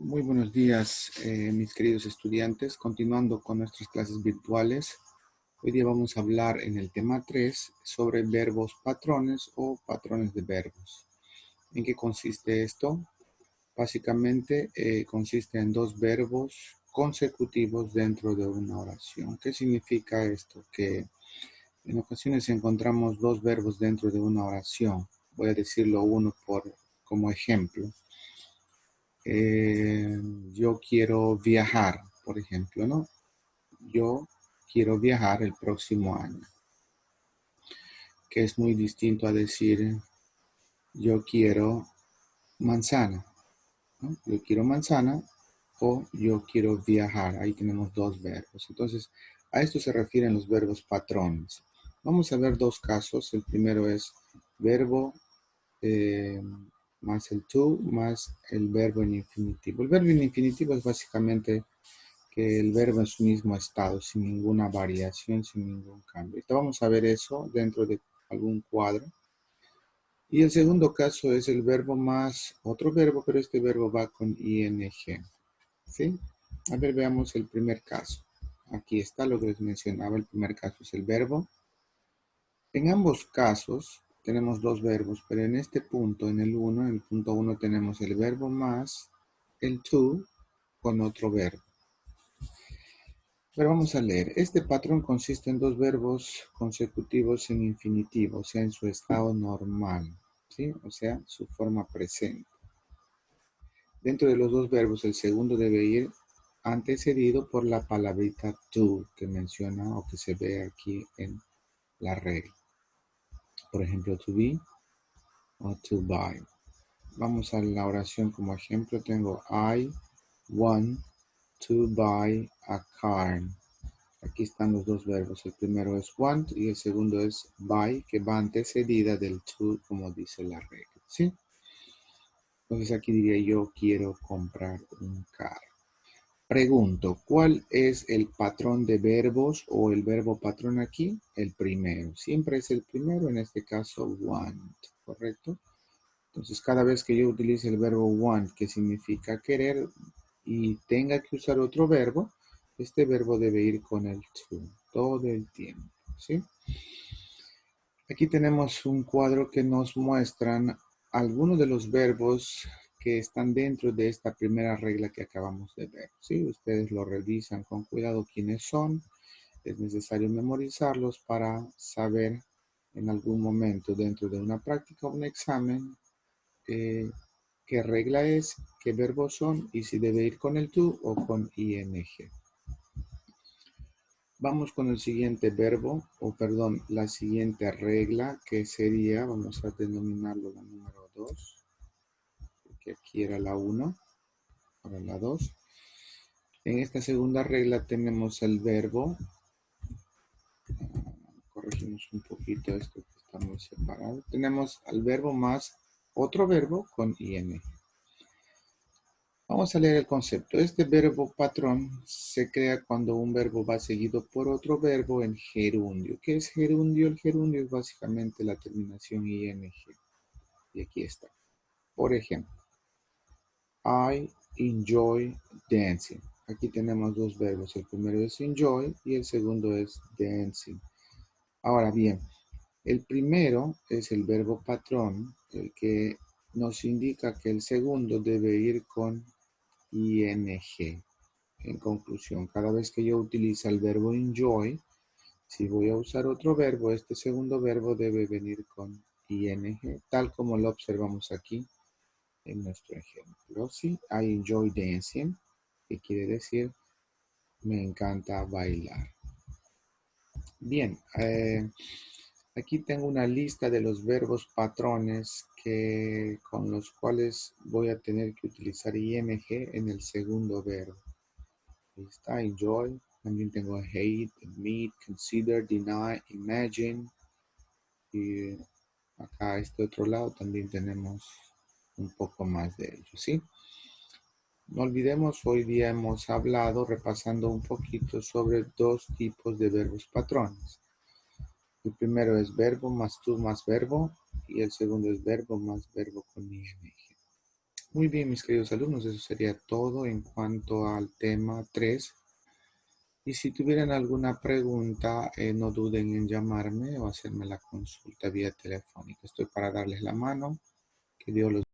Muy buenos días, mis queridos estudiantes. Continuando con nuestras clases virtuales, hoy día vamos a hablar en el tema 3 sobre verbos patrones o patrones de verbos. ¿En qué consiste esto? Básicamente consiste en dos verbos consecutivos dentro de una oración. ¿Qué significa esto? Que en ocasiones encontramos dos verbos dentro de una oración. Voy a decirlo uno como ejemplo. Yo quiero viajar, por ejemplo, ¿no? Yo quiero viajar el próximo año, que es muy distinto a decir yo quiero manzana, ¿no? Yo quiero manzana o yo quiero viajar. Ahí tenemos dos verbos. Entonces, a esto se refieren los verbos patrones. Vamos a ver dos casos. El primero es verbo eh, más el to más el verbo en infinitivo. El verbo en infinitivo es básicamente que el verbo en su mismo estado, sin ninguna variación, sin ningún cambio. Ahorita vamos a ver eso dentro de algún cuadro. Y el segundo caso es el verbo más otro verbo, pero este verbo va con ing. ¿Sí? A ver, veamos el primer caso. Aquí está lo que les mencionaba. El primer caso es el verbo. En ambos casos tenemos dos verbos, pero en este punto, en el punto 1 tenemos el verbo más el to con otro verbo. Pero vamos a leer. Este patrón consiste en dos verbos consecutivos en infinitivo, o sea, en su estado normal, ¿sí? O sea, su forma presente. Dentro de los dos verbos, el segundo debe ir antecedido por la palabrita to que menciona o que se ve aquí en la regla. Por ejemplo, to be o to buy. Vamos a la oración como ejemplo. Tengo I want to buy a car. Aquí están los dos verbos. El primero es want y el segundo es buy, que va antecedida del to, como dice la regla. ¿Sí? Entonces aquí diría yo quiero comprar un carro. Pregunto, ¿cuál es el patrón de verbos o el verbo patrón aquí? El primero. Siempre es el primero, en este caso want, ¿correcto? Entonces cada vez que yo utilice el verbo want, que significa querer, y tenga que usar otro verbo, este verbo debe ir con el to todo el tiempo, ¿sí? Aquí tenemos un cuadro que nos muestran algunos de los verbos que están dentro de esta primera regla que acabamos de ver, ¿sí? Ustedes lo revisan con cuidado quiénes son. Es necesario memorizarlos para saber en algún momento dentro de una práctica o un examen qué regla es, qué verbos son y si debe ir con el to o con ing. Vamos con el siguiente verbo, o perdón, la siguiente regla que sería, vamos a denominarlo la número 2, porque aquí era la 1, ahora la 2. En esta segunda regla tenemos el verbo, corregimos un poquito esto que está muy separado, tenemos al verbo más otro verbo con ing. Vamos a leer el concepto. Este verbo patrón se crea cuando un verbo va seguido por otro verbo en gerundio. ¿Qué es gerundio? El gerundio es básicamente la terminación ing. Y aquí está. Por ejemplo, I enjoy dancing. Aquí tenemos dos verbos. El primero es enjoy y el segundo es dancing. Ahora bien, el primero es el verbo patrón, el que nos indica que el segundo debe ir con ing. En conclusión, cada vez que yo utilice el verbo enjoy, si voy a usar otro verbo, este segundo verbo debe venir con ing, tal como lo observamos aquí en nuestro ejemplo. Sí, I enjoy dancing, que quiere decir me encanta bailar. Bien, aquí tengo una lista de los verbos patrones con los cuales voy a tener que utilizar ing en el segundo verbo. Ahí está, enjoy. También tengo hate, admit, consider, deny, imagine. Y acá a este otro lado también tenemos un poco más de ello, ¿sí? No olvidemos, hoy día hemos hablado, repasando un poquito sobre dos tipos de verbos patrones. El primero es verbo más to más verbo y el segundo es verbo más verbo con ing. Muy bien, mis queridos alumnos, eso sería todo en cuanto al tema 3. Y si tuvieran alguna pregunta, no duden en llamarme o hacerme la consulta vía telefónica. Estoy para darles la mano. Que Dios los